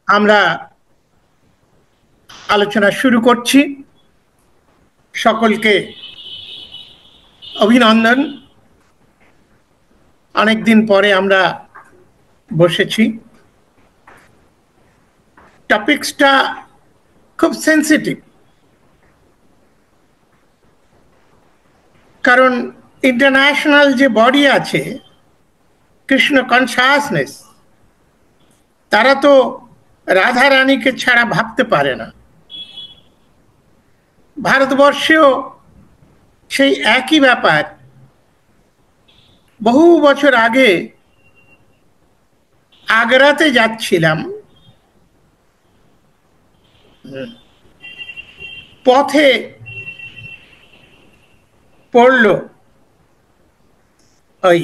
আমরা আলোচনা শুরু করছি। সকলকে অভিনন্দন। অনেকদিন পরে আমরা বসেছি। টপিকসটা খুব সেন্সিটিভ, কারণ ইন্টারন্যাশনাল যে বডি আছে কৃষ্ণ কনসাসনেস, তারা তো রাধা রানীকে ছাড়া ভাবতে পারে না। ভারতবর্ষেও সেই একই ব্যাপার। বহু বছর আগে আগ্রাতে যাচ্ছিলাম, পথে পড়ল ওই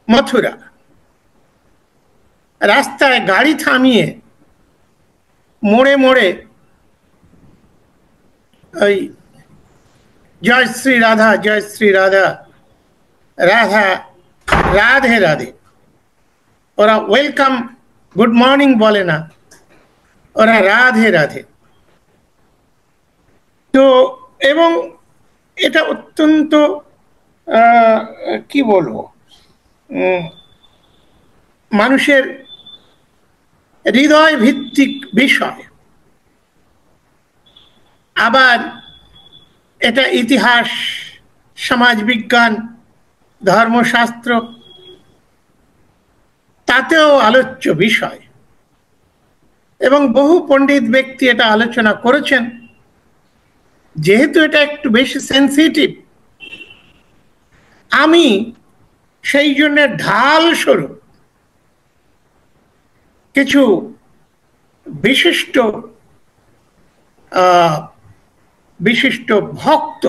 মথুরা। রাস্তায় গাড়ি থামিয়ে মোড়ে মোড়ে ওই জয় শ্রী রাধা, জয় শ্রী রাধা, রাধা রাধে রাধে। ওরা ওয়েলকাম গুড মর্নিং বলে না, ওরা রাধে রাধে। তো এবং এটা অত্যন্ত কি বলবো, মানুষের হৃদয় ভিত্তিক বিষয়। আবার এটা ইতিহাস, সমাজ বিজ্ঞান, ধর্মশাস্ত্র, তাতেও আলোচ্য বিষয়। এবং বহু পণ্ডিত ব্যক্তি এটা আলোচনা করেছেন। যেহেতু এটা একটু বেশি সেন্সিটিভ, আমি সেই জন্য ঢাল স্বরূপ কিছু বিশিষ্ট বিশিষ্ট ভক্ত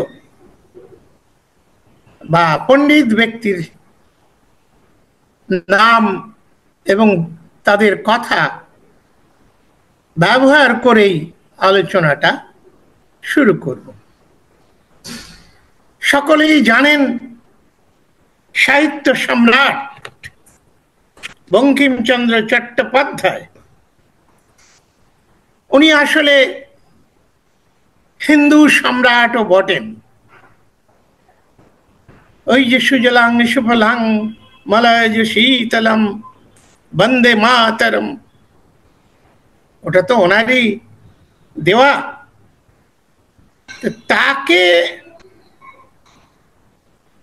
বা পণ্ডিত ব্যক্তির নাম এবং তাদের কথা ব্যবহার করেই আলোচনাটা শুরু করব। সকলেই জানেন সাহিত্য সম্রাট বঙ্কিমচন্দ্র চট্টোপাধ্যায়, উনি আসলে হিন্দু সম্রাটও বটেন। ওই যে সুজলাং সুফলাং মলয়জ শীতলম বন্দে মাতরম, ওটা তো ওনারই দেওয়া। তাকে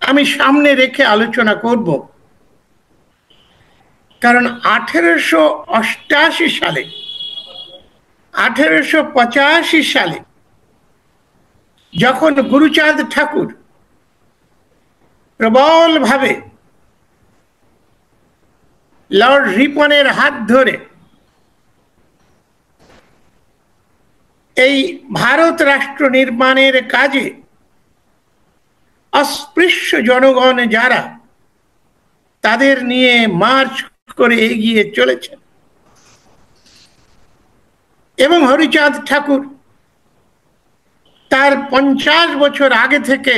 আমি সামনে রেখে আলোচনা করব, কারণ 1888 সালে 1885 সালে যখন গুরুচাঁদ ঠাকুর প্রবলভাবে লর্ড রিপনের হাত ধরে এই ভারত রাষ্ট্র নির্মাণের কাজে অস্পৃশ্য জনগণ যারা, তাদের নিয়ে মার্চ করে এগিয়ে চলেছেন। এবং হরিচাঁদ ঠাকুর তার 50 বছর আগে থেকে,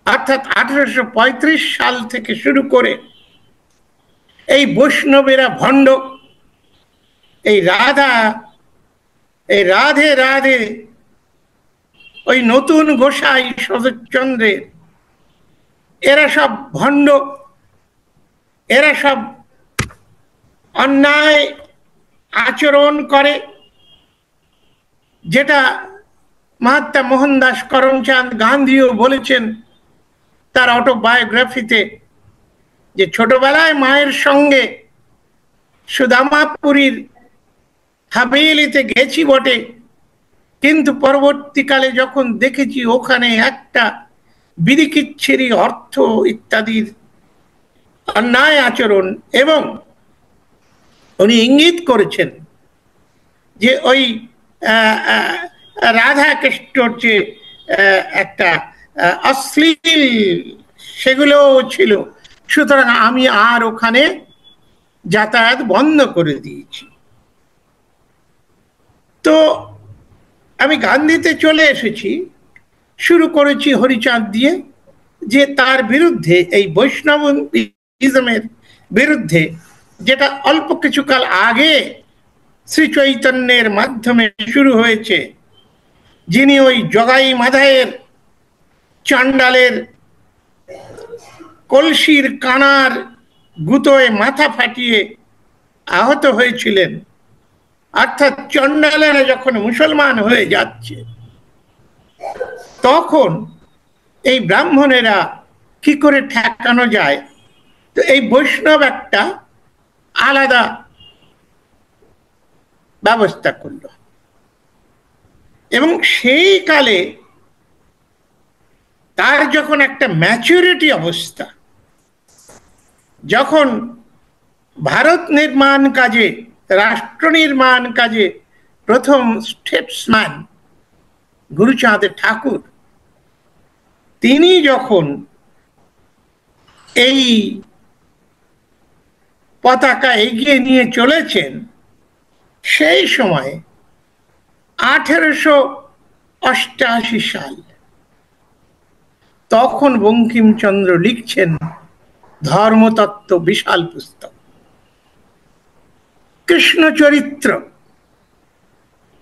অর্থাৎ 1835 সাল থেকে শুরু করে এই বৈষ্ণবেরা ভণ্ড, এই রাধে রাধে, ওই নতুন গোসাই শরৎচন্দ্রের, এরা সব ভণ্ড, এরা সব অন্যায় আচরণ করে, যেটা মহাত্মা মোহনদাস করমচাঁদ গান্ধীও বলেছেন তার অটোবায়োগ্রাফিতে, যে ছোটবেলায় মায়ের সঙ্গে সুদামাপুরীর হাভেলিতে গেছি বটে, কিন্তু পরবর্তীকালে যখন দেখেছি ওখানে একটা বিধিকিচ্ছিরি অর্থ ইত্যাদির অন্যায় আচরণ। এবং উনি ইঙ্গিত করেছেন যে ওই রাধা কৃষ্ণর যে একটা অশ্লীল, সেগুলোও ছিল। সুতরাং আমি আর ওখানে যাতায়াত বন্ধ করে দিয়েছি। তো আমি গান্ধীতে চলে এসেছি, শুরু করেছি হরিচাঁদ দিয়ে, যে তার বিরুদ্ধে, এই বৈষ্ণবিজমের বিরুদ্ধে যেটা অল্প কিছুকাল আগে শ্রী চৈতন্যের মাধ্যমে শুরু হয়েছে, যিনি ওই জগাই মাধায়ের চান্ডালের কলসির কানার গুতোয় মাথা ফাটিয়ে আহত হয়েছিলেন। অর্থাৎ চন্ডালেরা যখন মুসলমান হয়ে যাচ্ছে, তখন এই ব্রাহ্মণেরা কি করে ঠেকানো যায়, তো এই বৈষ্ণব একটা আলাদা ব্যবস্থা করল। এবং সেই কালে তার যখন একটা ম্যাচুরিটি অবস্থা, যখন ভারত নির্মাণ কাজে, রাষ্ট্র নির্মাণ কাজে প্রথম স্টেটসম্যান গুরুচাঁদ ঠাকুর, তিনি যখন এই পতাকা এগিয়ে নিয়ে চলেছেন, সেই সময় 1888 সাল, তখন বঙ্কিমচন্দ্র লিখছেন ধর্মতত্ত্ব বিশাল পুস্তক, কৃষ্ণ চরিত্র।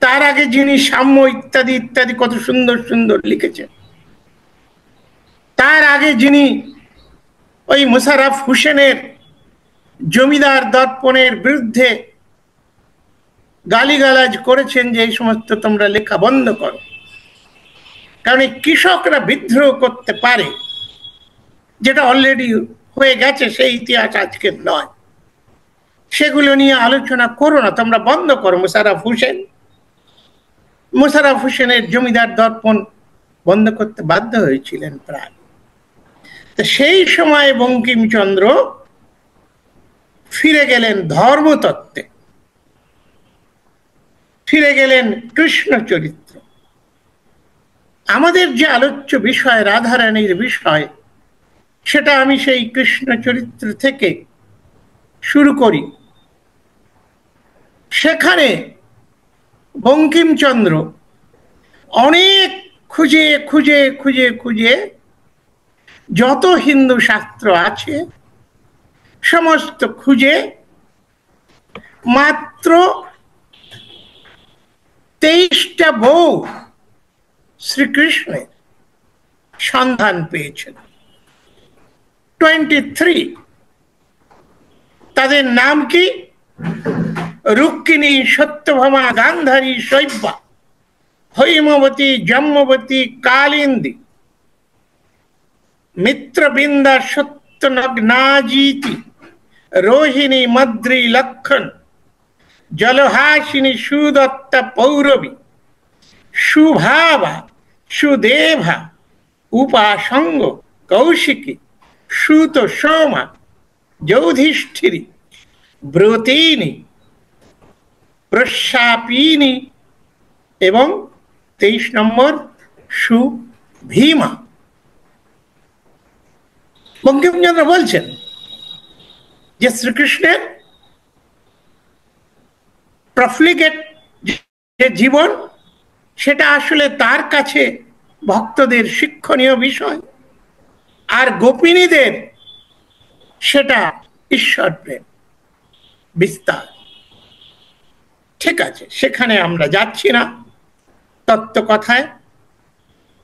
তার আগে যিনি সাম্য ইত্যাদি ইত্যাদি কত সুন্দর সুন্দর লিখেছেন, তার আগে যিনি ওই মুশারফ হোসেনের জমিদার দর্পণের বিরুদ্ধে গালিগালাজ করেছেন যে এই সমস্ত তোমরা লেখা বন্ধ করো, কারণ এই কৃষকরা বিদ্রোহ করতে পারে, যেটা অলরেডি হয়ে গেছে, সেই ইতিহাস আজকের নয়, সেগুলো নিয়ে আলোচনা করো না, তোমরা বন্ধ করো। মুশারফ হোসেনের জমিদার দর্পণ বন্ধ করতে বাধ্য হয়েছিলেন প্রায়। তো সেই সময় বঙ্কিমচন্দ্র ফিরে গেলেন ধর্মতত্ত্বে, ফিরে গেলেন কৃষ্ণ চরিত্র। আমাদের যে আলোচ্য বিষয় রাধারানীর বিষয়, সেটা আমি সেই কৃষ্ণ চরিত্র থেকে শুরু করি। সেখানে বঙ্কিমচন্দ্র অনেক খুঁজে খুঁজে খুঁজে খুঁজে যত হিন্দু শাস্ত্র আছে সমস্ত খুঁজে মাত্র 23টা বউ শ্রীকৃষ্ণের সন্ধান পেয়েছেন। 23। তাদের নাম কি? রুক্মিণী, সত্যভামা, গান্ধারী, শৈব্যা, হৈমবতী, জম্মবতী, কালিন্দী, মিত্রবৃন্দা, সত্যনগ্নাজিতি, রোহিণী, মদ্রি, লক্ষণ, জলহাসিনী, সুদত্তা, পৌরবী, সুভাবা, সুদেভা, উপাসঙ্গ, কৌশিকী, সুত, সোমা, যৌধিষ্ঠিরী, ব্রতিনী, প্রশাপিনী এবং 23 নম্বর সুভীমা। বঙ্কিমচন্দ্র বলছেন যে শ্রীকৃষ্ণের প্রফ্লিগেট যে জীবন, সেটা আসলে তার কাছে ভক্তদের শিক্ষণীয় বিষয়, আর গোপিনীদের সেটা ঈশ্বর প্রেম বিস্তার। ঠিক আছে, সেখানে আমরা যাচ্ছি না তত্ত্ব কথায়।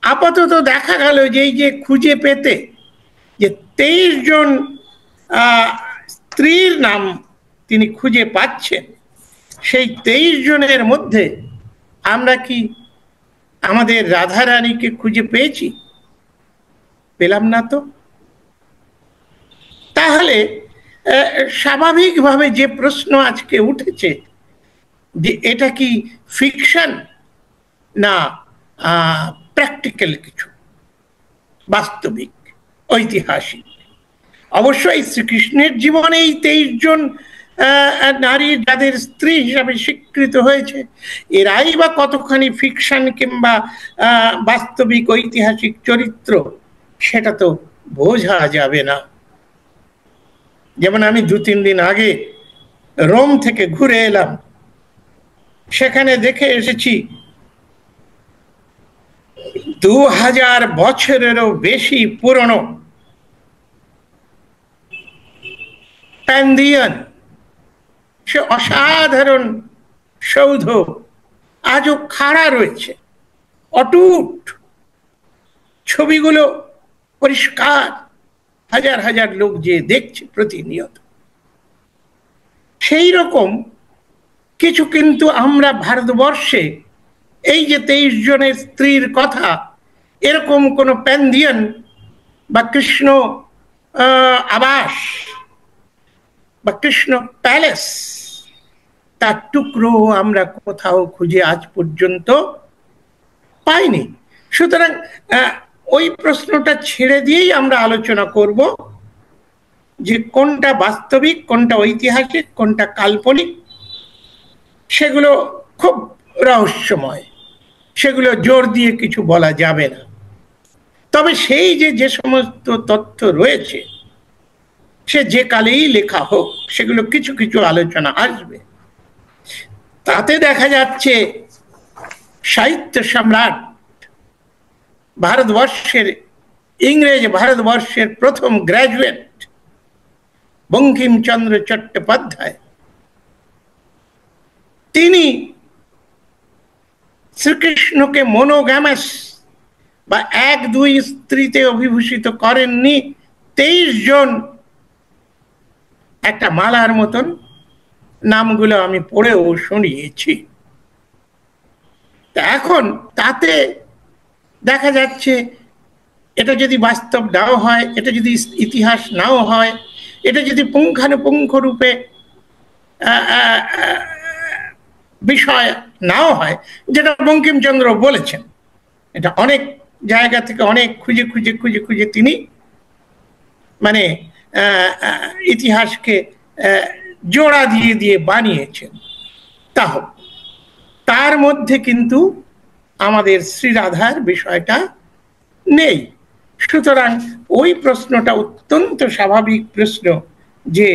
আপাতত দেখা গেল যে এই যে খুঁজে পেতে যে 23 জন স্ত্রীর নাম তিনি খুঁজে পাচ্ছেন, সেই 23 জনের মধ্যে আমরা কি আমাদের রাধারানীকে খুঁজে পেয়েছি? পেলাম না তো। তাহলে স্বাভাবিকভাবে যে প্রশ্ন আজকে উঠেছে যে এটা কি ফিকশন না প্র্যাকটিক্যাল কিছু, বাস্তবিক, ঐতিহাসিক? অবশ্যই শ্রীকৃষ্ণের জীবনে এই 23 জন নারী যাদের স্ত্রী হিসাবে স্বীকৃত হয়েছে, এরাই বা কতখানি ফিকশন কিংবা বাস্তবিক ঐতিহাসিক চরিত্র, সেটা তো বোঝা যাবে না। যেমন আমি 2-3 দিন আগে রোম থেকে ঘুরে এলাম, সেখানে দেখে এসেছি 2000 বছরেরও বেশি পুরনো প্যান্ডিয়ান সে অসাধারণ সৌধ আজও খাড়া রয়েছে, অটুট, ছবিগুলো পরিষ্কার, হাজার হাজার লোক যে দেখছে প্রতিনিয়ত। সেই রকম কিছু কিন্তু আমরা ভারতবর্ষে এই যে 23 জনের স্ত্রীর কথা, এরকম কোন প্যান্ডিয়ান বা কৃষ্ণ আবাস বা কৃষ্ণ প্যালেস, তার টুকরো আমরা কোথাও খুঁজে আজ পর্যন্ত পাইনি। সুতরাং ওই প্রশ্নটা ছেড়ে দিয়েই আমরা আলোচনা করব যে কোনটা বাস্তবিক, কোনটা ঐতিহাসিক, কোনটা কাল্পনিক। সেগুলো খুব রহস্যময়, সেগুলো জোর দিয়ে কিছু বলা যাবে না। তবে সেই যে সমস্ত তথ্য রয়েছে, সে যে কালেই লেখা হোক, সেগুলো কিছু কিছু আলোচনা আসবে। তাতে দেখা যাচ্ছে সাহিত্য সম্রাট, ভারতবর্ষের, ইংরেজ ভারতবর্ষের প্রথম গ্র্যাজুয়েট বঙ্কিমচন্দ্র চট্টোপাধ্যায়, তিনি শ্রীকৃষ্ণকে মনোগ্যামাস বা 1-2 স্ত্রীতে অভিভূষিত করেননি, 23 জন, একটা মালার মতন। নামগুলো আমি পড়েও শুনিয়েছি। এখন তাতে দেখা যাচ্ছে এটা যদি বাস্তব নাও হয়, এটা যদি ইতিহাস নাও হয়, এটা যদি পুঙ্খানুপুঙ্খ রূপে বিষয় নাও হয়, যেটা বঙ্কিমচন্দ্র বলেছেন, এটা অনেক জায়গা থেকে অনেক খুঁজে খুঁজে খুঁজে খুঁজে তিনি মানে ইতিহাসকে জোড়া দিয়ে দিয়ে বানিয়েছেন। তাও তার মধ্যে কিন্তু আমাদের শ্রীরাধার বিষয়টা নেই। সুতরাং ওই প্রশ্নটা অত্যন্ত স্বাভাবিক প্রশ্ন যে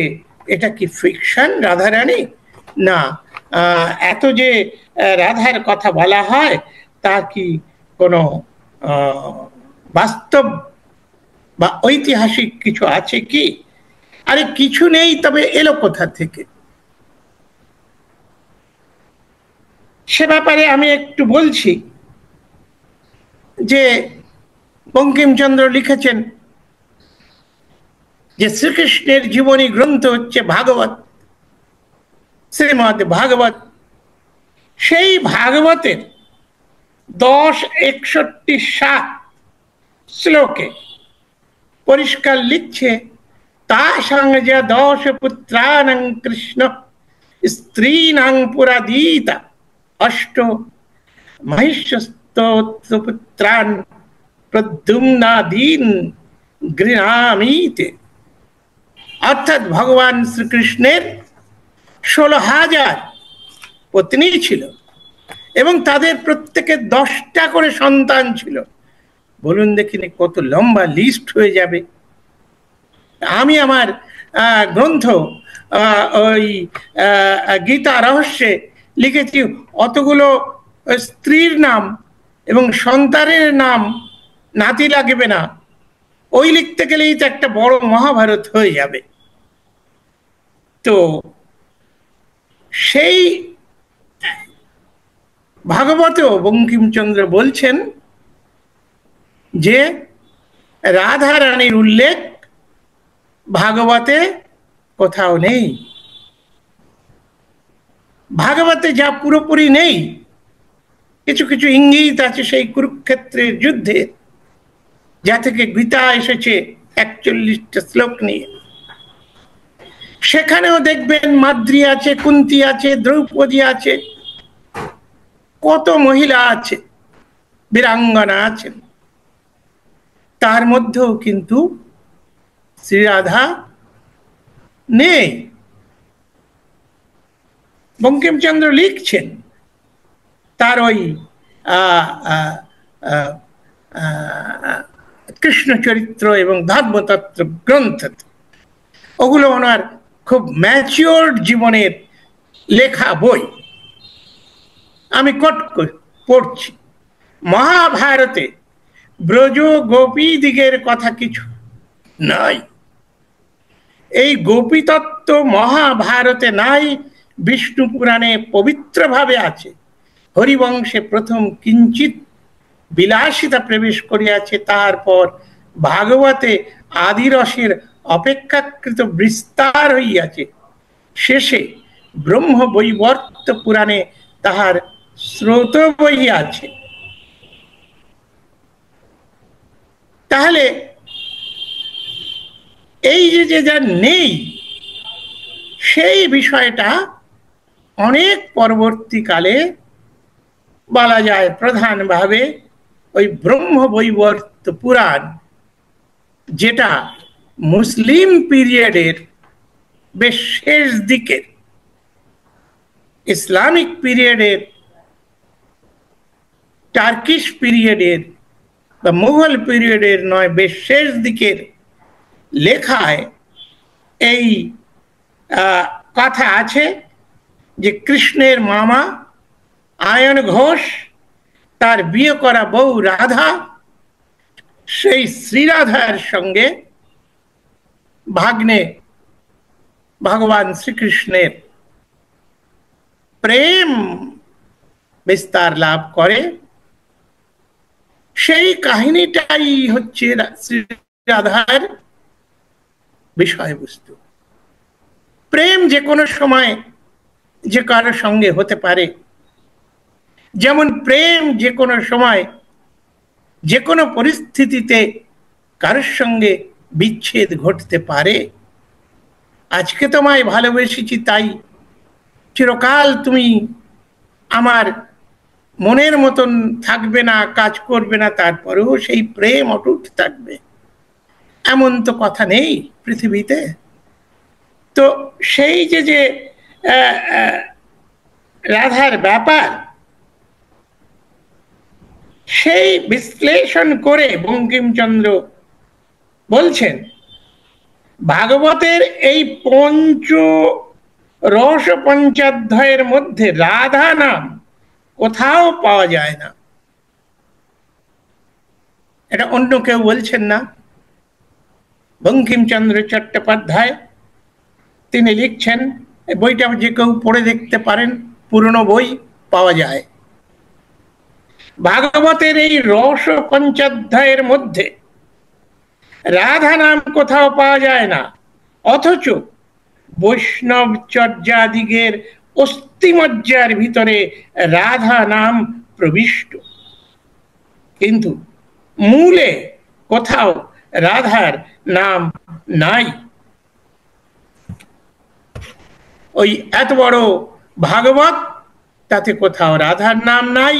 এটা কি ফিকশন রাধারানী, না এত যে রাধার কথা বলা হয় তা কি কোনো বাস্তব বা ঐতিহাসিক কিছু আছে কি? আরে কিছু নেই, তবে এলো কোথা থেকে? সে ব্যাপারে আমি একটু বলছি যে বঙ্কিমচন্দ্র লিখেছেন যে শ্রীকৃষ্ণের জীবনী গ্রন্থ হচ্ছে ভাগবত, শ্রীমদ্ ভাগবত। সেই ভাগবতের 10-61-7 শ্লোকে পরিষ্কার লিখছে, তা সঙ্গে 10 পুত্রানাং কৃষ্ণ স্ত্রীনাং পুরাদিতা অষ্ট মহিষস্তোত্রপুত্রান প্রদ্যুম্নাদীন গৃহামিতে। অর্থাৎ ভগবান শ্রীকৃষ্ণের 16,000 পত্নী ছিল এবং তাদের প্রত্যেকের 10টা করে সন্তান ছিল। বলুন দেখিনি কত লম্বা লিস্ট হয়ে যাবে। আমি আমার গ্রন্থ ওই গীতা রহস্যে লিখেছি, অতগুলো স্ত্রীর নাম এবং সন্তানের নাম নাতি লাগবে না, ওই লিখতে গেলেই তো একটা বড় মহাভারত হয়ে যাবে। তো সেই ভাগবতেও বঙ্কিমচন্দ্র বলছেন যে রাধা রানীর উল্লেখ ভাগবতে কোথাও নেই। ভাগবতে যা পুরোপুরি নেই, কিছু কিছু ইঙ্গিত আছে সেই কুরুক্ষেত্রের যুদ্ধে, যা থেকে গীতা এসেছে 41টা শ্লোক নিয়ে। সেখানেও দেখবেন মাদ্রী আছে, কুন্তী আছে, দ্রৌপদী আছে, কত মহিলা আছে, বীরাঙ্গনা আছেন। তার মধ্যেও কিন্তু শ্রীরাধা নেই। বঙ্কিমচন্দ্র লিখছেন তার ওই কৃষ্ণ চরিত্র এবং ধর্মতত্ত্ব গ্রন্থ, ওগুলো ওনার খুব ম্যাচিওর্ড জীবনের লেখা বই। আমি কোট পড়ছি, মহাভারতে ব্রজ গোপী দিগের কথা কিছু নাই। এই গোপী তত্ত্ব মহাভারতে নাই, বিষ্ণু পুরাণে পবিত্রভাবে আছে, হরিবংশে প্রথম কিঞ্চিত বিলাসিতা প্রবেশ করিয়াছে, তারপর ভাগবতে আদিরসের অপেক্ষাকৃত বিস্তার হইয়াছে, শেষে ব্রহ্ম বৈবর্ত পুরাণে তাহার স্রোত বহিয়াছে। তাহলে এই যে যা নেই সেই বিষয়টা অনেক পরবর্তীকালে বলা যায় প্রধানভাবে ওই ব্রহ্ম বৈবর্ত পুরাণ, যেটা মুসলিম পিরিয়ডের বেশ শেষ দিকের, ইসলামিক পিরিয়ডের, টার্কিশ পিরিয়ডের বা মুঘল পিরিয়ডের নয়, বেশ শেষ দিকের লেখায় এই কথা আছে যে কৃষ্ণের মামা আয়ন ঘোষ, তার বিয়ে করা বউ রাধা, সেই শ্রীরাধার সঙ্গে ভাগ্নে ভগবান শ্রীকৃষ্ণের প্রেম বিস্তার লাভ করে। সেই কাহিনীটাই হচ্ছে শ্রীরাধার বিষয়বস্তু। প্রেম যে কোনো সময় যে কারোর সঙ্গে হতে পারে, যেমন প্রেম যে কোনো সময় যে কোনো পরিস্থিতিতে কারোর সঙ্গে বিচ্ছেদ ঘটতে পারে। আজকে তোমায় ভালোবেসেছি তাই চিরকাল তুমি আমার মনের মতন থাকবে না, কাজ করবে না, তারপরেও সেই প্রেম অটুট থাকবে, এমন তো কথা নেই পৃথিবীতে। তো সেই যে রাধার ব্যাপার, সেই বিশ্লেষণ করে বঙ্কিমচন্দ্র বলছেন ভাগবতের এই রস পঞ্চাধ্যায়ের মধ্যে রাধা নাম কোথাও পাওয়া যায় না। এটা অন্য কেউ বলছেন না, বঙ্কিমচন্দ্র চট্টোপাধ্যায় তিনি লিখছেন। বইটা যে কেউ পড়ে দেখতে পারেন, পুরনো বই পাওয়া যায়। ভাগবতের এই রস পঞ্চাধ্যায়ের মধ্যে রাধা নাম কোথাও পাওয়া যায় না, অথচ বৈষ্ণব চর্যাদিগের অস্থিমজ্জার ভিতরে রাধা নাম প্রবিষ্ট, কিন্তু মূলে কোথাও রাধার নাম নাই। ওই এত বড় ভাগবত, তাতে কোথাও রাধার নাম নাই।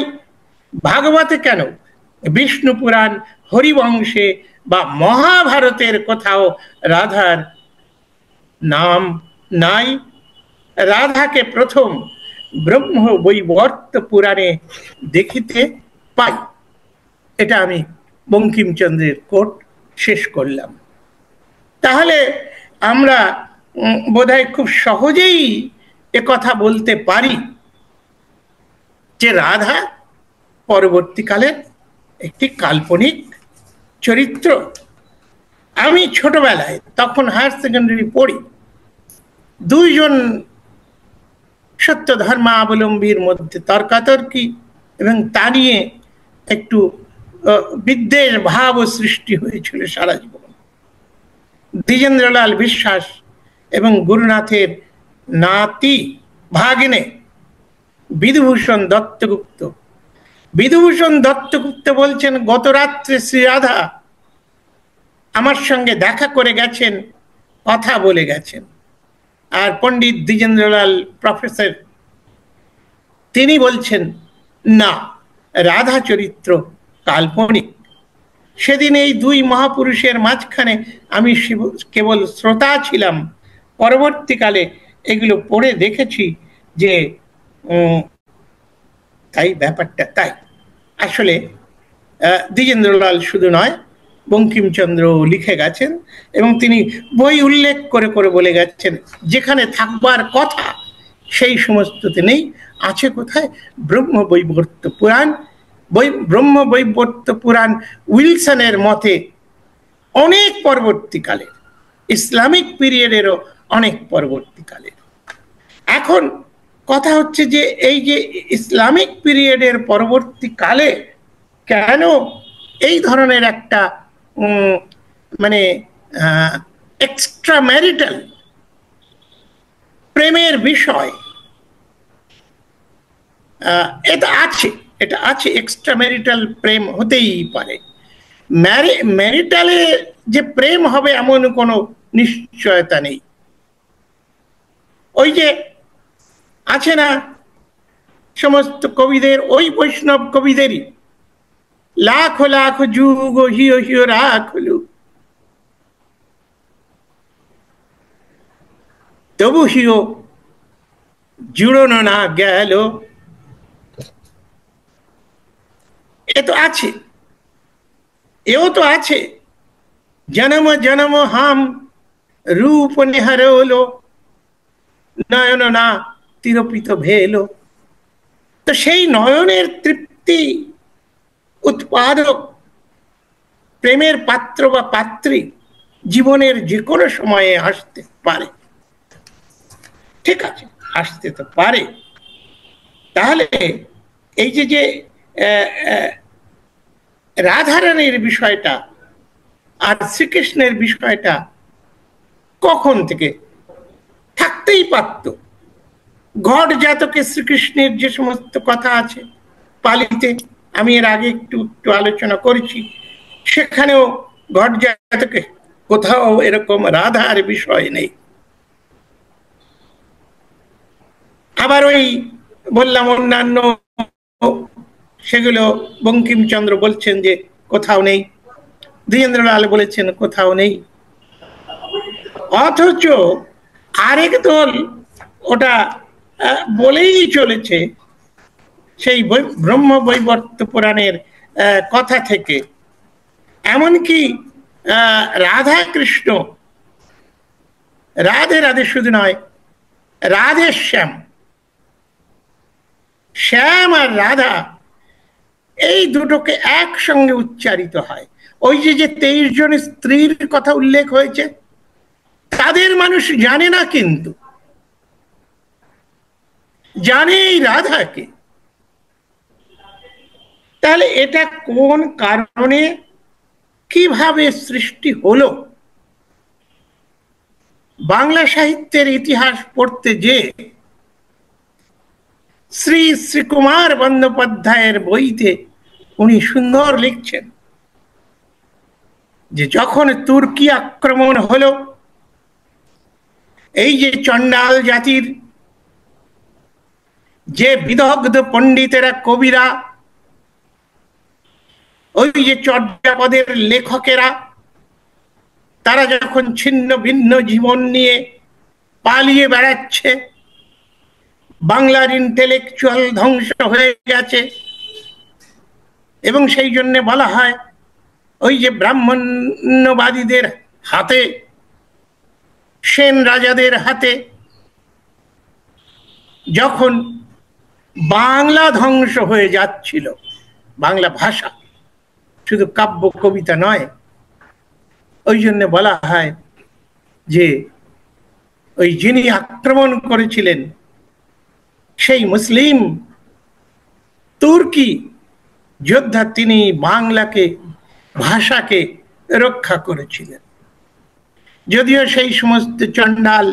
ভাগবতে কেন, বিষ্ণু পুরাণ, হরিবংশে বা মহাভারতের কোথাও রাধার নাম নাই। রাধাকে প্রথম ব্রহ্ম বৈবর্ত পুরাণে দেখিতে পাই। এটা আমি বঙ্কিমচন্দ্রের কোট শেষ করলাম। তাহলে আমরা বোধহয় খুব সহজেই কথা বলতে পারি যে রাধা পরবর্তীকালের একটি কাল্পনিক চরিত্র। আমি ছোটবেলায় তখন হায়ার সেকেন্ডারি পড়ি, দুইজন সত্য ধর্মাবলম্বীর মধ্যে তর্কাতর্কি এবং তা নিয়ে একটু বিদ্বেষ ভাব সৃষ্টি হয়েছিল সারা জীবন। দ্বিজেন্দ্রলাল বিশ্বাস এবং গুরুনাথের নাতি ভাগ্নে বিধুভূষণ দত্তগুপ্ত। বিধুভূষণ দত্তগুপ্ত বলছেন গত রাত্রে শ্রীরাধা আমার সঙ্গে দেখা করে গেছেন, কথা বলে গেছেন। আর পণ্ডিত দ্বিজেন্দ্রলাল প্রফেসর তিনি বলছেন না, রাধা চরিত্র কাল্পনিক। সেদিন এই দুই মহাপুরুষের মাঝখানে আমি কেবল শ্রোতা ছিলাম, পরবর্তীকালে এগুলো পড়ে দেখেছি যে তাই ব্যাপারটা তাই। আসলে দ্বিজেন্দ্রলাল শুধু নয়, বঙ্কিমচন্দ্র লিখে গেছেন এবং তিনি বই উল্লেখ করে করে বলে গেছেন যেখানে থাকবার কথা সেই সমস্ততে নেই, আছে কোথায়? ব্রহ্ম বৈবর্ত পুরাণ। ব্রহ্ম বৈবর্ত পুরাণ উইলসনের মতে অনেক পরবর্তীকালের, ইসলামিক পিরিয়ডেরও অনেক পরবর্তীকালের। এখন কথা হচ্ছে যে এই যে ইসলামিক পিরিয়ডের পরবর্তীকালে কেন এই ধরনের একটা মানে এক্সট্রা ম্যারিটাল প্রেমের বিষয় এটা আছে এক্সট্রা ম্যারিটাল প্রেম হতেই পারে। ম্যারিটালে যে প্রেম হবে এমন কোনো নিশ্চয়তা নেই। ওই যে আছে না সমস্ত কবিদের, ওই বৈষ্ণব কবিদেরই লাখ লাখ যুগ হিয় হিয় রাখলু তবু হিয় জুড়োনো না গেল। এ তো আছে, এও তো আছে জনম জনম হাম রূপ নিহারলো নয়ন না তিরোপিত ভেলো। তো সেই নয়নের তৃপ্তি উৎপাদক প্রেমের পাত্র বা পাত্রী জীবনের যে কোনো সময়ে আসতে পারে, ঠিক আছে, আসতে তো পারে। তাহলে এই যে যে রাধারানীর বিষয়টা আর শ্রীকৃষ্ণের বিষয়টা কখন থেকে থাকতেই পারত। ঘট জাতকে শ্রীকৃষ্ণের যে সমস্ত কথা আছে পালিতে, আমি এর আগে একটু আলোচনা করেছি, সেখানেও ঘট জাতকে কোথাও এরকম রাধার বিষয় নেই। আবার ওই বললাম অন্যান্য সেগুলো বঙ্কিমচন্দ্র বলছেন যে কোথাও নেই, দ্বিজেন্দ্রলাল বলেছেন কোথাও নেই। অথচ আরেক দল ওটা বলেই চলেছে সেই ব্রহ্ম বৈবর্ত পুরাণের কথা থেকে। এমনকি রাধা কৃষ্ণ, রাধে রাধে শুধু নয়, রাধে শ্যাম, শ্যাম আর রাধা এই দুটোকে একসঙ্গে উচ্চারিত হয়। ওই যে 23 জন স্ত্রীর কথা উল্লেখ হয়েছে, তাদের মানুষ জানে না, কিন্তু জানে এই রাধাকে। তাহলে এটা কোন কারণে কিভাবে সৃষ্টি হলো? বাংলা সাহিত্যের ইতিহাস পড়তে যে শ্রী শ্রীকুমার বন্দ্যোপাধ্যায়ের বইতে উনি সুন্দর লিখছেন যে যখন তুর্কি আক্রমণ হলো, এই যে চণ্ডাল জাতির যে বিদগ্ধ পণ্ডিতেরা, কবিরা, ওই যে চর্যাপদের লেখকেরা, তারা যখন ছিন্ন ভিন্ন জীবন নিয়ে পালিয়ে বেড়াচ্ছে, বাংলার ইন্টেলেকচুয়াল ধ্বংস হয়ে গেছে, এবং সেই জন্য বলা হয় ওই যে ব্রাহ্মণ্যবাদীদের হাতে, সেন রাজাদের হাতে যখন বাংলা ধ্বংস হয়ে যাচ্ছিল, বাংলা ভাষা শুধু কাব্য কবিতা নয়, ওই জন্য বলা হয় যে ওই যিনি আক্রমণ করেছিলেন সেই মুসলিম তুর্কি যোদ্ধা, তিনি বাংলাকে, ভাষাকে রক্ষা করেছিলেন। যদিও সেই সমস্ত চণ্ডাল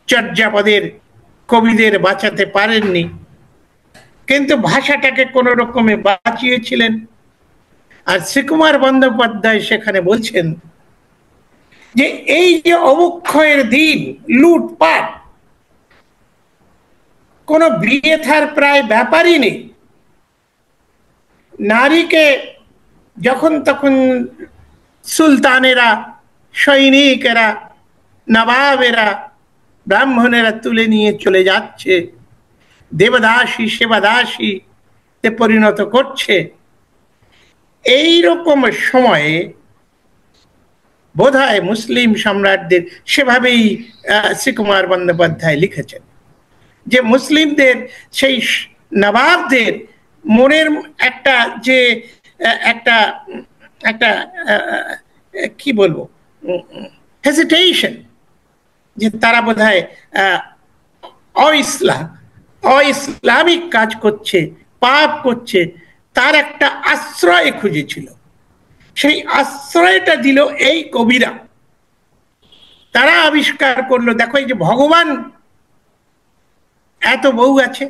চর্যাপদের কবিদের বাঁচাতে পারেননি, কিন্তু ভাষাটাকে কোনো রকমে বাঁচিয়েছিলেন। আর শ্রীকুমার বন্দ্যোপাধ্যায় সেখানে বলছেন যে এই যে অবক্ষয়ের দিন, লুটপাট, কোনো বিয়ে থার প্রায় ব্যাপারই নেই। নারীকে যখন তখন সুলতানেরা, সৈনিকেরা, নবাবেরা, ব্রাহ্মণেরা তুলে নিয়ে চলে যাচ্ছে, দেবদাসী সেবাদাসী তে পরিণত করছে। এই রকম সময়ে বোধহয় মুসলিম সম্রাটদের, সেভাবেই শ্রীকুমার বন্দ্যোপাধ্যায় লিখেছেন যে মুসলিমদের, সেই নবাবদের মনের একটা যে একটা একটা কি বলবো, হেজিটেশন, যে তারা বোধহয় অইসলাম অইসলামিক কাজ করছে, পাপ করছে, তার একটা আশ্রয় খুঁজেছিল। সেই আশ্রয়টা দিল এই কবিরা। তারা আবিষ্কার করলো, দেখো এই যে ভগবান এত বউ আছে,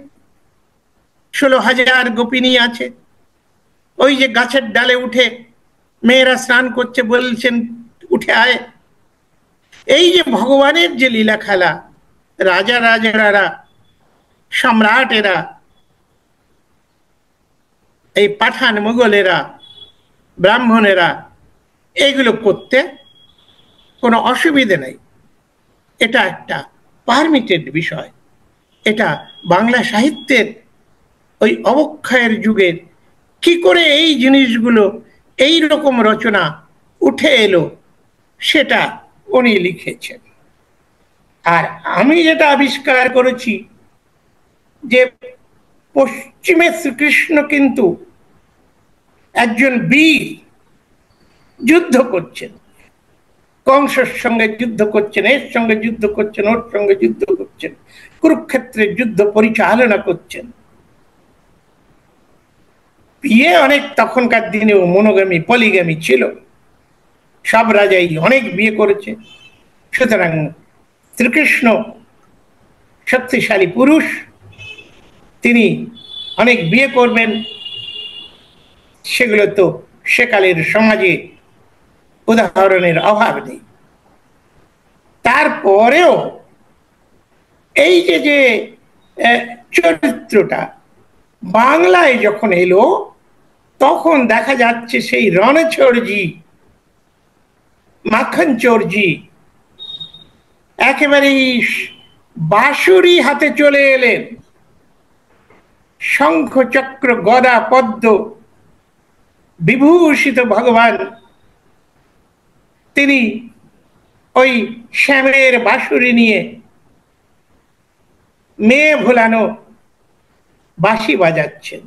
16,000 গোপিনী আছে, ওই যে গাছের ডালে উঠে মেয়েরা স্নান করছে, বলছেন উঠে আয়। এই যে ভগবানের যে লীলা খেলা, রাজা রাজারা, সম্রাটেরা, এই পাঠান মুঘলেরা, ব্রাহ্মণেরা, এগুলো করতে কোনো অসুবিধে নেই। এটা একটা পারমিটেড বিষয়। এটা বাংলা সাহিত্যের ওই অবক্ষয়ের যুগের কি করে এই জিনিসগুলো, এই রকম রচনা উঠে এলো, সেটা উনি লিখেছেন। আর আমি যেটা আবিষ্কার করেছি যে পশ্চিমে শ্রীকৃষ্ণ কিন্তু একজন বীর, যুদ্ধ করছেন, কংসের সঙ্গে যুদ্ধ করছেন, এর সঙ্গে যুদ্ধ করছেন, ওর সঙ্গে যুদ্ধ করছেন, কুরুক্ষেত্রের যুদ্ধ পরিচালনা করছেন। বিয়ে অনেক তখনকার দিনেও মনোগামী, পলিগামী ছিল, সব রাজাই অনেক বিয়ে করেছে। সুতরাং শ্রীকৃষ্ণ শক্তিশালী পুরুষ, তিনি অনেক বিয়ে করবেন, সেগুলো তো সেকালের সমাজে উদাহরণের অভাব নেই। তারপরেও এই যে চরিত্রটা বাংলায় যখন এলো, তখন দেখা যাচ্ছে সেই রণচোরজি, মাখনচোরজি একেবারেই বাঁশুরি হাতে চলে এলেন। শঙ্খ চক্র গদা পদ্ম বিভূষিত ভগবান, তিনি ওই শ্যামের বাঁশুরি নিয়ে মেয়ে ভোলানো বাঁশি বাজাচ্ছেন।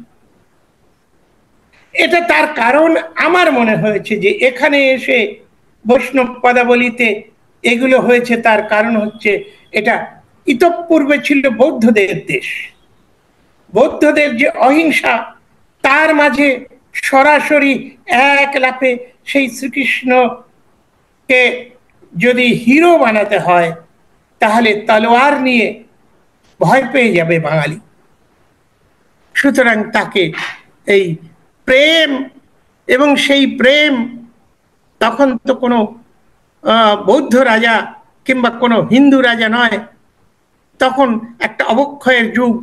এটা তার কারণ আমার মনে হয়েছে যে এখানে এসে বৈষ্ণব পদাবলিতে এগুলো হয়েছে, তার কারণ হচ্ছে এটা ইতঃপূর্বে ছিল বৌদ্ধদের দেশ। বৌদ্ধদের যে অহিংসা, তার মাঝে সরাসরি এক লাফে সেই শ্রীকৃষ্ণকে যদি হিরো বানাতে হয়, তাহলে তলোয়ার নিয়ে ভয় পেয়ে যাবে বাঙালি। সুতরাং তাকে এই প্রেম, এবং সেই প্রেম তখন তো কোনো বৌদ্ধ রাজা কিংবা কোনো হিন্দু রাজা নয়, তখন একটা অবক্ষয়ের যুগ,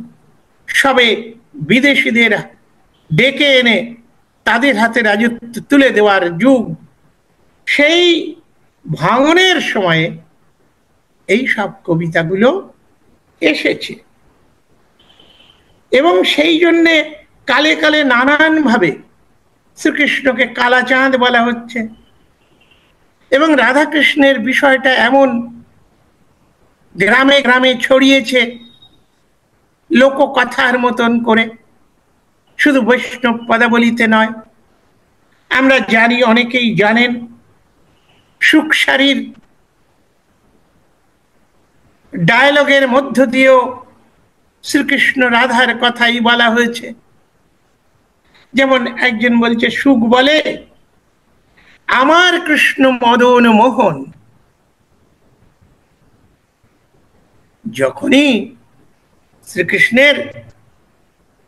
সবে বিদেশিদের ডেকে এনে তাদের হাতে রাজত্ব তুলে দেওয়ার যুগ। সেই ভাঙনের সময়ে এই সব কবিতাগুলো এসেছে, এবং সেই জন্যে কালে কালে নানানভাবে শ্রীকৃষ্ণকে কালাচাঁদ বলা হচ্ছে, এবং রাধাকৃষ্ণের বিষয়টা এমন গ্রামে গ্রামে ছড়িয়েছে লোককথার মতন করে, শুধু বৈষ্ণব পদাবলিতে নয়। আমরা জানি, অনেকেই জানেন, সুখসারীর ডায়লগের মধ্য দিয়েও শ্রীকৃষ্ণ রাধার কথাই বলা হয়েছে। যেমন একজন বলছে, সুখ বলে আমার কৃষ্ণ মদন মোহন। যখনই শ্রীকৃষ্ণের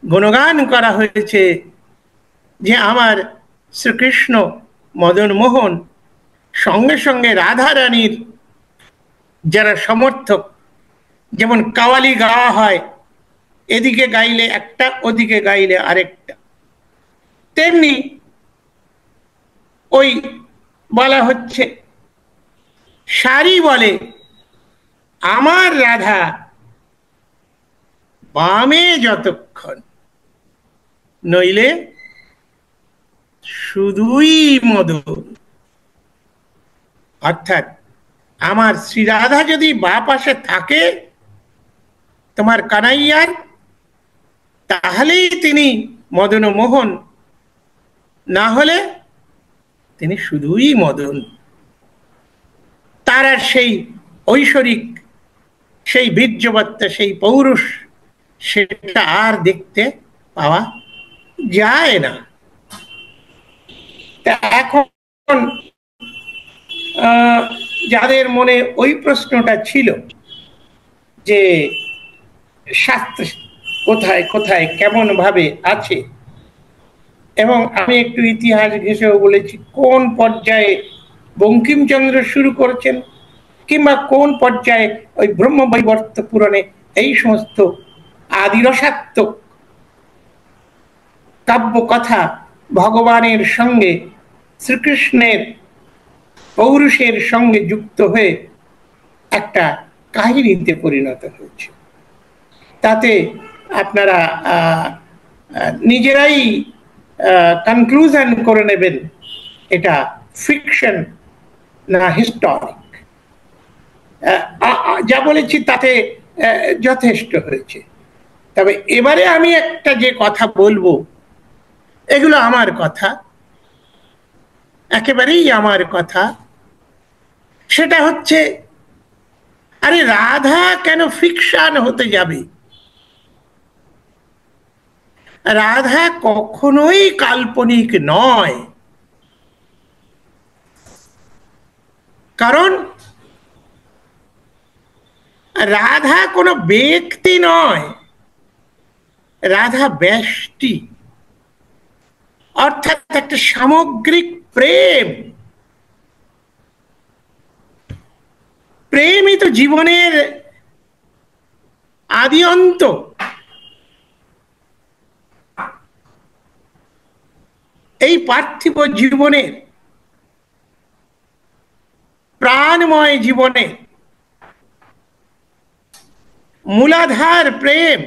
গুণগান করা হয়েছে যে আমার শ্রীকৃষ্ণ মদন মোহন, সঙ্গে সঙ্গে রাধা রানীর যারা সমর্থক, যেমন কাওয়ালি গাওয়া হয়, এদিকে গাইলে একটা, ওদিকে গাইলে আরেকটা, তেমনি ওই বলা হচ্ছে, সারি বলে আমার রাধা বামে যতক্ষণ, নইলে শুধুই মদন। অর্থাৎ আমার শ্রীরাধা যদি বা পাশে থাকে তোমার কানাইয়ার, তাহলেই তিনি মদন মোহন, না হলে তিনি শুধুই মদন। তার আর সেই ঐশ্বরিক, সেই বীর্যবত্তা, সেই পৌরুষ, সেটা আর দেখতে পাওয়া যায় না। তা এখন যাদের মনে ওই প্রশ্নটা ছিল যে শাস্ত্র কোথায় কোথায় কেমন ভাবে আছে, এবং আমি একটু ইতিহাস ঘেঁষেও বলেছি কোন পর্যায়ে বঙ্কিমচন্দ্র শুরু করেছেন, কিংবা কোন পর্যায়ে ওই ব্রহ্মবৈবর্ত পুরাণে এই সমস্ত আদিরসাত্মক কাব্য কথা ভগবানের সঙ্গে শ্রীকৃষ্ণের পৌরুষের সঙ্গে যুক্ত হয়ে একটা কাহিনীতে পরিণত হয়েছে। তাতে আপনারা নিজেরাই কনক্লুশন করে নেবেন এটা ফিকশন না হিস্টোরিক। যা বলেছি তাতে যথেষ্ট হয়েছে। তবে এবারে আমি একটা যে কথা বলবো, এগুলো আমার কথা, একেবারেই আমার কথা। সেটা হচ্ছে, আরে রাধা কেন ফিকশন হতে যাবে? রাধা কখনোই কাল্পনিক নয়। কারণ রাধা কোনো ব্যক্তি নয়, রাধা ব্যষ্টি, অর্থাৎ একটা সামগ্রিক প্রেম। প্রেমই তো জীবনের আদি অন্ত। এই পার্থিব জীবনের, প্রাণময় জীবনে মূলাধার প্রেম।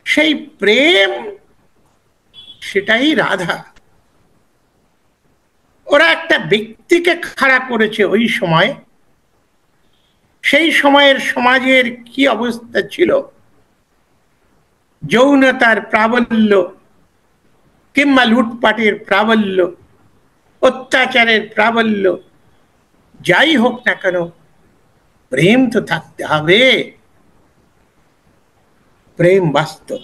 সেই প্রেম, সেটাই রাধা। ওরা একটা ব্যক্তিকে খাড়া করেছে ওই সময়। সেই সময়ের সমাজের কি অবস্থা ছিল, যৌনতার প্রাবল্য কিংবা লুটপাটের প্রাবল্য, অত্যাচারের প্রাবল্য, যাই হোক না কেন প্রেম তো থাকতে হবে। প্রেম বাস্তব।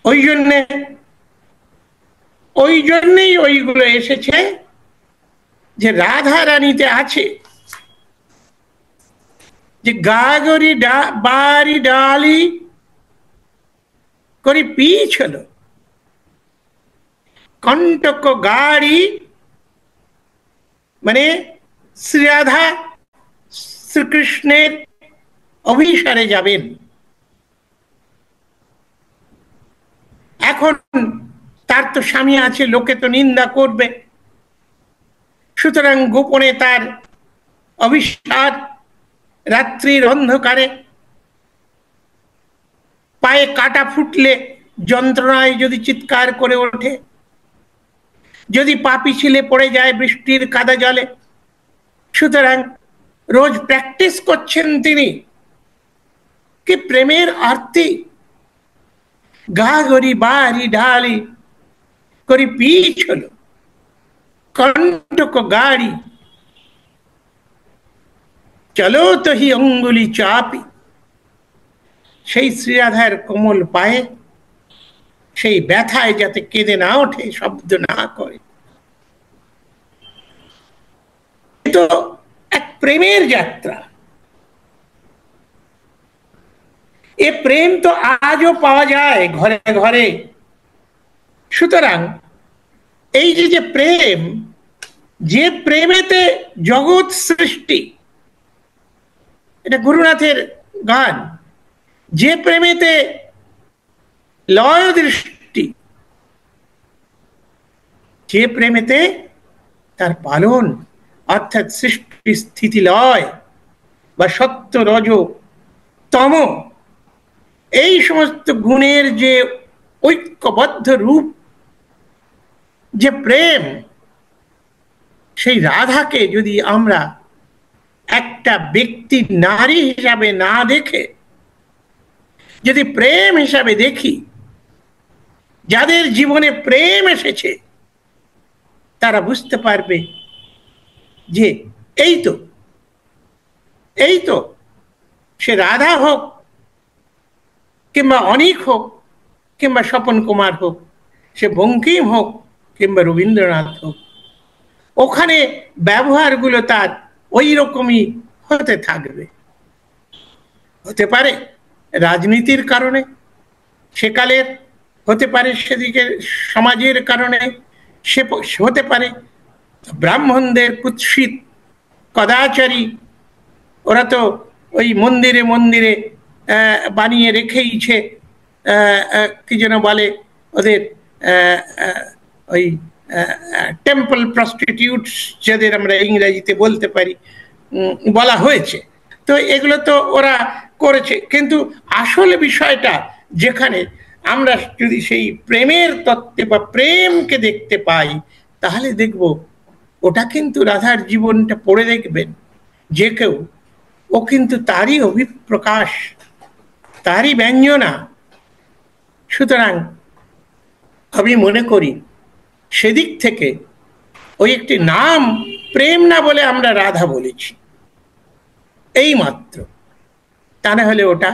ওই জন্যেই ওইগুলো এসেছে যে রাধা রানীতে আছে যে গাগরি বাড়ি ডালি করে পিছল কণ্টক গাড়ি, মানে শ্রীরাধা শ্রীকৃষ্ণের অভিসারে যাবেন। এখন তার তো স্বামী আছে, লোকে তো নিন্দা করবে, সুতরাং গোপনে তার অভিসার রাত্রির অন্ধকারে, পায়ে কাটা ফুটলে যন্ত্রণায় যদি চিৎকার করে ওঠে, যদি পা পিছলে পড়ে যায় বৃষ্টির কাদা জলে, সুতরাং রোজ প্র্যাকটিস করছেন তিনি কি প্রেমের আরতি। গা গরি বাড়ি ঢালি করি পিছল কণ্টক গাড়ি, চলো তো হি অঙ্গুলি চাপি। সেই শ্রীরাধার কোমল পায়ে, সেই ব্যথায় যাতে কেঁদে না ওঠে, শব্দ না করে। তো এক প্রেমের যাত্রা। এ প্রেম তো আজও পাওয়া যায় ঘরে ঘরে। সুতরাং এই যে প্রেম, যে প্রেমেতে জগৎ সৃষ্টি, এটা গুরুনাথের গান, যে প্রেমেতে লয় দৃষ্টি, যে প্রেমেতে তার পালন, অর্থাৎ সৃষ্টি স্থিতি লয় বা সত্য রজ তম, এই সমস্ত গুণের যে ঐক্যবদ্ধ রূপ, যে প্রেম, সেই রাধাকে যদি আমরা একটা ব্যক্তি নারী হিসাবে না দেখে যদি প্রেম হিসাবে দেখি, যাদের জীবনে প্রেম এসেছে তারা বুঝতে পারবে যে এই তো, সে রাধা হোক কিংবা অনিক হোক কিংবা স্বপন কুমার হোক, সে বঙ্কিম হোক কিংবা রবীন্দ্রনাথ হোক, ওখানে ব্যবহারগুলো তার ওই রকমই হতে থাকবে। হতে পারে রাজনীতির কারণে সেকালের, হতে পারে সেদিকে সমাজের কারণে, সে হতে পারে ব্রাহ্মণদের কুৎসিত কদাচারী, ওরা তো ওই মন্দিরে মন্দিরে বানিয়ে রেখেইছে, কি যেন বলে ওদের, ওই টেম্পল প্রস্টিটিউটস যাদের আমরা ইংরেজিতে বলতে পারি, বলা হয়েছে। তো এগুলো তো ওরা করেছে, কিন্তু আসলে বিষয়টা যেখানে আমরা যদি সেই প্রেমের তত্ত্বে বা প্রেমকে দেখতে পাই, তাহলে দেখব ওটা কিন্তু রাধার জীবনটা পড়ে দেখবেন যে কেউ, ও কিন্তু তারই অভিপ্রকাশ, তারই ব্যঞ্জনা। সুতরাং আমি মনে করি সেদিক থেকে ওই একটি নাম প্রেম না বলে আমরা রাধা বলেছি এই মাত্র, তা না হলে ওটা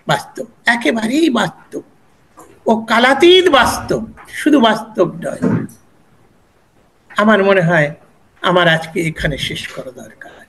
বাস্তব, একেবারেই বাস্তব, ও কালাতীত বাস্তব, শুধু বাস্তব নয়। আমার মনে হয় আমার আজকে এখানে শেষ করা দরকার।